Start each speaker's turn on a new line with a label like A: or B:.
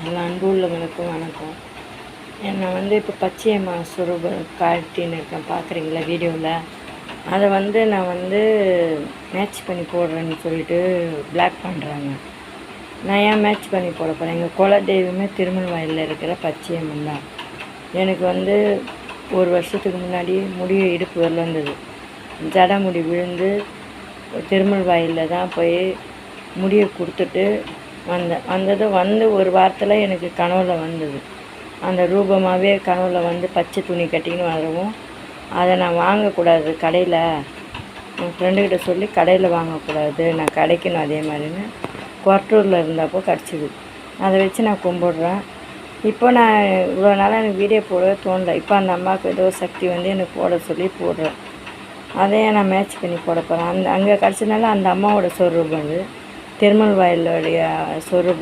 A: எல்லா அன்பு உள்ளவங்களுக்கும் வணக்கம். நான் இப்போ பச்சையம்மா சுரூபம் காட்டின்னு இருக்கேன், பார்க்குறீங்களா வீடியோவில். அதை நான் மேட்ச் பண்ணி போடுறேன்னு சொல்லிட்டு பிளாக் பண்ணுறாங்க. நான் ஏன் மேட்ச் பண்ணி போட போகிறேன்? எங்கள் குல தெய்வமே திருமல்வாயிலில் இருக்கிற பச்சையம்மன் தான். எனக்கு 1 வருஷத்துக்கு முன்னாடி முடி இடுப்பு வரல வந்தது. ஜடை முடி விழுந்து திருமல்வாயிலில் தான் போய் முடியை கொடுத்துட்டு வந்தது ஒரு வாரத்தில் எனக்கு கனவுல வந்தது. அந்த ரூபமாகவே கனவுல பச்சை துணி கட்டின்னு வரவும், அதை நான் வாங்கக்கூடாது கடையில், என் ஃப்ரெண்டுக்கிட்ட சொல்லி கடையில் வாங்கக்கூடாது, நான் கிடைக்கணும் அதே மாதிரின்னு கொரட்டூரில் இருந்தப்போ கிடச்சிது. அதை வச்சு நான் கும்பிட்றேன். இப்போ நான் இவ்வளோ நாளாக எனக்கு வீடியோ போடவே தோணலை. இப்போ அந்த அம்மாவுக்கு ஏதோ சக்தி எனக்கு போட சொல்லி போடுறேன். அதையே நான் மேட்ச் பண்ணி போட போகிறேன். அங்கே கிடச்சதுனால அந்த அம்மாவோட சொரூபம் அது, திருமல்வாயிலுடைய சொரூபம்.